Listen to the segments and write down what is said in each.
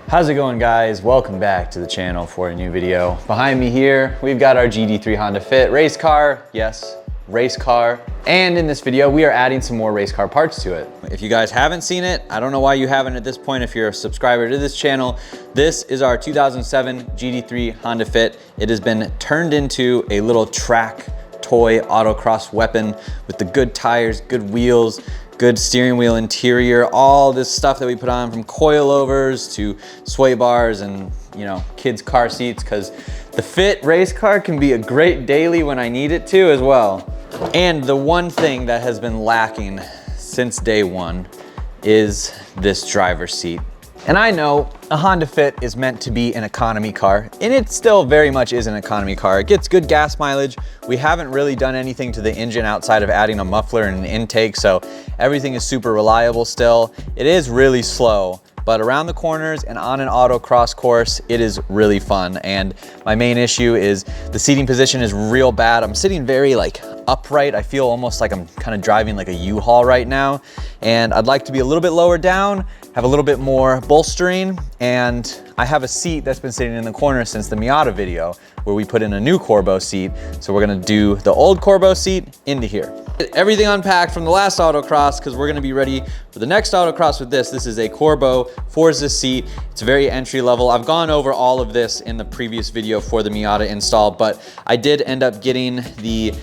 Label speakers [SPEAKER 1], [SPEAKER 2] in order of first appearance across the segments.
[SPEAKER 1] How's it going, guys? Welcome back to the channel for a new video. Behind me here, we've got our GD3 Honda Fit race car. Yes, race car. And in this video, we are adding some more race car parts to it. If you guys haven't seen it, I don't know why you haven't at this point if you're a subscriber to this channel. This is our 2007 GD3 Honda Fit. It has been turned into a little track toy autocross weapon with the good tires, good wheels, good steering wheel interior, all this stuff that we put on, from coilovers to sway bars and, you know, kids' car seats, because the Fit race car can be a great daily when I need it to as well. And the one thing that has been lacking since day one is this driver's seat. And I know a Honda Fit is meant to be an economy car, and it still very much is an economy car. It gets good gas mileage. We haven't really done anything to the engine outside of adding a muffler and an intake, so everything is super reliable still. It is really slow, but around the corners and on an autocross course, it is really fun. And my main issue is the seating position is real bad. I'm sitting very upright. I feel almost like I'm kind of driving like a U-Haul right now. And I'd like to be a little bit lower down, have a little bit more bolstering. And I have a seat that's been sitting in the corner since the Miata video where we put in a new Corbeau seat. So we're gonna do the old Corbeau seat into here. Everything unpacked from the last autocross, because we're gonna be ready for the next autocross with this. This is a Corbeau Forza seat. It's very entry level. I've gone over all of this in the previous video for the Miata install, but I did end up getting the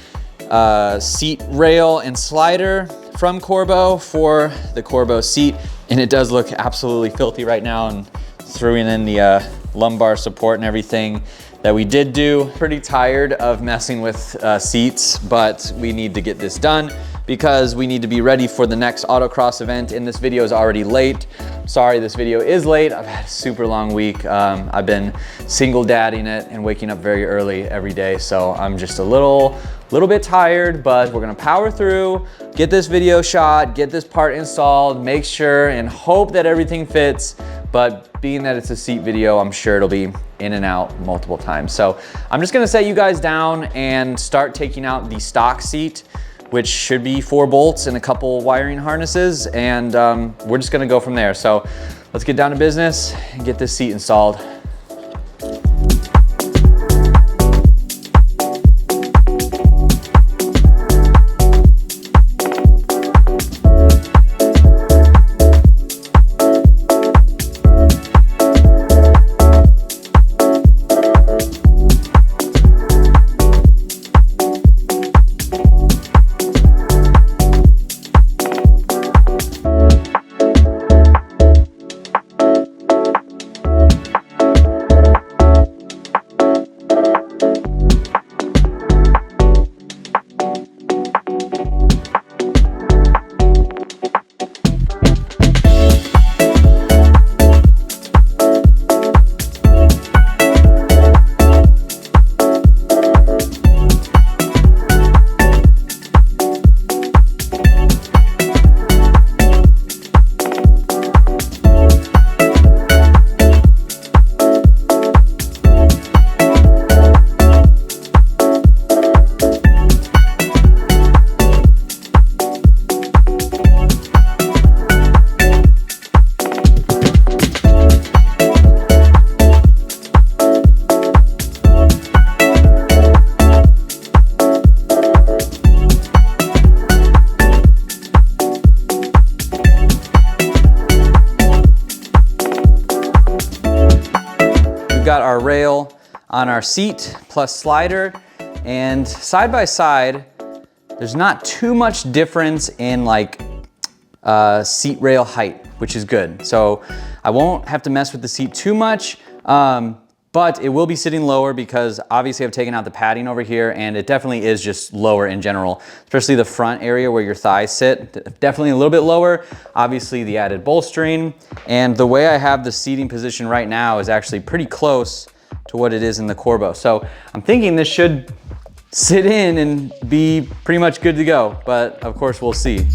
[SPEAKER 1] seat rail and slider from Corbeau for the Corbeau seat, and it does look absolutely filthy right now, and throwing in the lumbar support and everything that we did do. Pretty tired of messing with seats, but we need to get this done because we need to be ready for the next autocross event, and this video is already late. Sorry, this video is late. I've had a super long week. I've been single dadding it and waking up very early every day, so I'm just a little bit tired, but we're gonna power through, get this video shot, get this part installed, make sure and hope that everything fits. But being that it's a seat video, I'm sure it'll be in and out multiple times. So I'm just gonna set you guys down and start taking out the stock seat, which should be 4 bolts and a couple wiring harnesses, and we're just gonna go from there. So let's get down to business and get this seat installed. Got our rail on our seat plus slider, and side by side there's not too much difference in seat rail height, which is good. So I won't have to mess with the seat too much, but it will be sitting lower because obviously I've taken out the padding over here, and it definitely is just lower in general, especially the front area where your thighs sit, definitely a little bit lower. Obviously the added bolstering, and the way I have the seating position right now is actually pretty close to what it is in the Corbeau. So I'm thinking this should sit in and be pretty much good to go, but of course we'll see.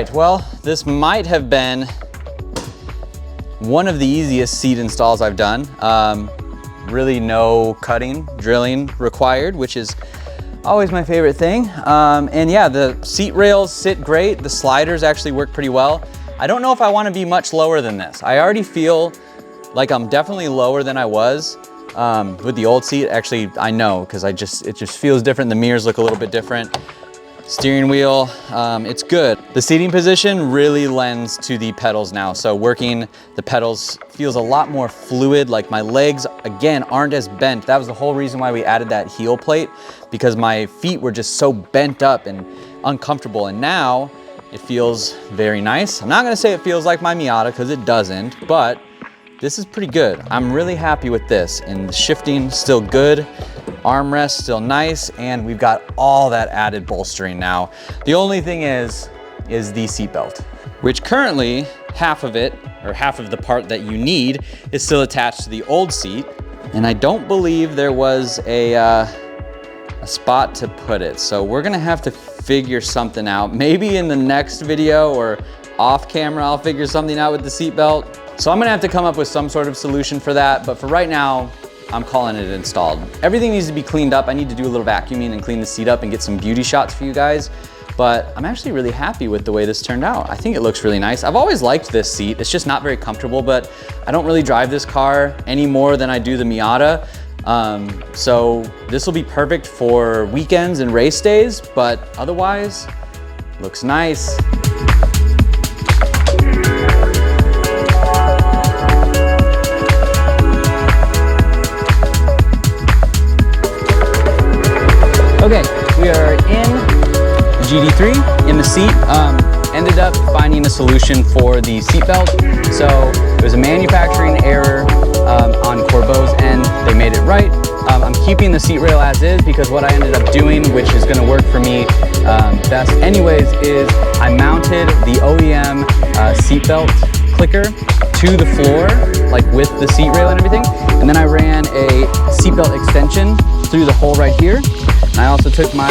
[SPEAKER 1] right, well, this might have been one of the easiest seat installs I've done. Really no cutting, drilling required, which is always my favorite thing. And yeah, the seat rails sit great. The sliders actually work pretty well. I don't know if I want to be much lower than this. I already feel like I'm definitely lower than I was with the old seat. Actually, I know, because it just feels different. The mirrors look a little bit different. Steering wheel, it's good. The seating position really lends to the pedals now. So working the pedals feels a lot more fluid. Like my legs, again, aren't as bent. That was the whole reason why we added that heel plate, because my feet were just so bent up and uncomfortable. And now it feels very nice. I'm not gonna say it feels like my Miata, because it doesn't, but this is pretty good. I'm really happy with this. And the shifting, still good. Armrest, still nice. And we've got all that added bolstering now. The only thing is the seat belt, which currently half of it, or half of the part that you need, is still attached to the old seat. And I don't believe there was a spot to put it. So we're gonna have to figure something out. Maybe in the next video or off camera, I'll figure something out with the seat belt. So I'm gonna have to come up with some sort of solution for that, but for right now, I'm calling it installed. Everything needs to be cleaned up. I need to do a little vacuuming and clean the seat up and get some beauty shots for you guys, but I'm actually really happy with the way this turned out. I think it looks really nice. I've always liked this seat. It's just not very comfortable, but I don't really drive this car any more than I do the Miata. So this will be perfect for weekends and race days, but otherwise, looks nice. Okay, we are in GD3 in the seat. Ended up finding a solution for the seat belt. So it was a manufacturing error on Corbeau's end. They made it right. I'm keeping the seat rail as is, because what I ended up doing, which is gonna work for me best anyways, is I mounted the OEM seat belt clicker to the floor, like with the seat rail and everything. And then I ran a seatbelt extension through the hole right here. And I also took my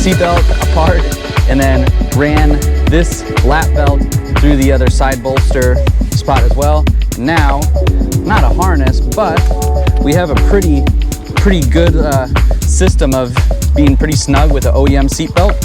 [SPEAKER 1] seatbelt apart and then ran this lap belt through the other side bolster spot as well. Now, not a harness, but we have a pretty good system of being pretty snug with the OEM seatbelt.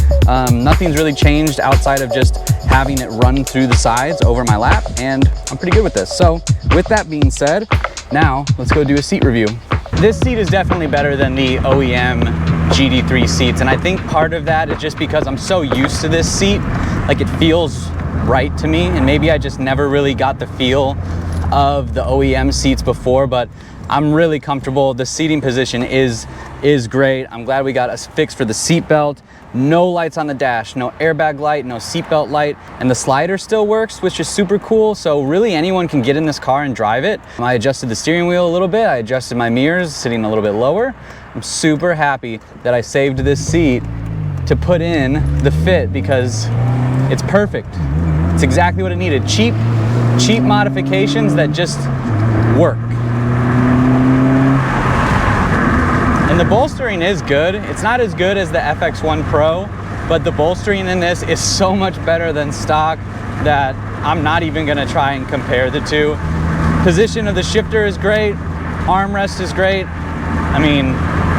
[SPEAKER 1] Nothing's really changed outside of just having it run through the sides over my lap, and I'm pretty good with this. So with that being said, now let's go do a seat review. This seat is definitely better than the OEM GD3 seats, and I think part of that is just because I'm so used to this seat. Like, it feels right to me, and maybe I just never really got the feel of the OEM seats before, but I'm really comfortable. The seating position is great. I'm glad we got a fix for the seat belt. No lights on the dash, no airbag light, no seatbelt light, and the slider still works, which is super cool. So really anyone can get in this car and drive it. I adjusted the steering wheel a little bit. I adjusted my mirrors, sitting a little bit lower. I'm super happy that I saved this seat to put in the Fit, because it's perfect. It's exactly what it needed. Cheap modifications that just work. And the bolstering is good. It's not as good as the FX1 Pro, but the bolstering in this is so much better than stock that I'm not even gonna try and compare the two. Position of the shifter is great. Armrest is great. I mean,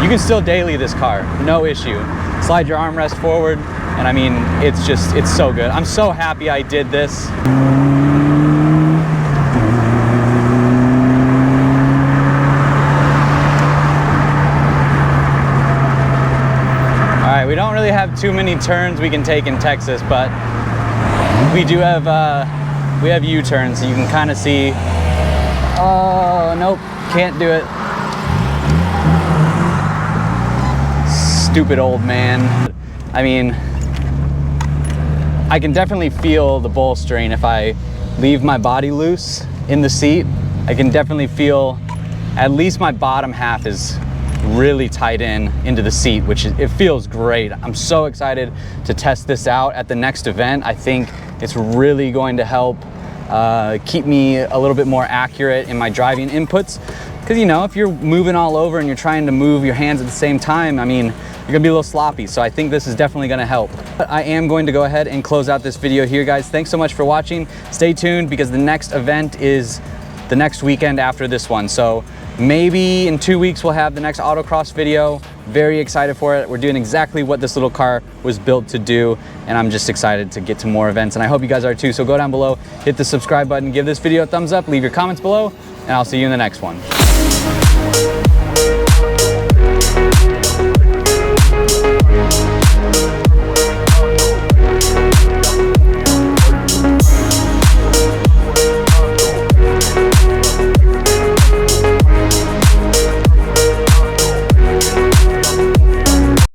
[SPEAKER 1] you can still daily this car, no issue. Slide your armrest forward, and I mean, it's so good. I'm so happy I did this. We don't really have too many turns we can take in Texas, but we do have we have U-turns, so you can kind of see. Oh, nope, can't do it. Stupid old man. I mean, I can definitely feel the bolstering if I leave my body loose in the seat. I can definitely feel at least my bottom half is really tight into the seat, which it feels great. I'm so excited to test this out at the next event. I think it's really going to help keep me a little bit more accurate in my driving inputs, because you know, if you're moving all over and you're trying to move your hands at the same time, I mean, you're gonna be a little sloppy. So I think this is definitely gonna help. But I am going to go ahead and close out this video here, guys. Thanks so much for watching. Stay tuned because the next event is the next weekend after this one. So maybe in 2 weeks we'll have the next autocross video. Very excited for it. We're doing exactly what this little car was built to do, and I'm just excited to get to more events, and I hope you guys are too. So go down below, hit the subscribe button, give this video a thumbs up, leave your comments below, and I'll see you in the next one.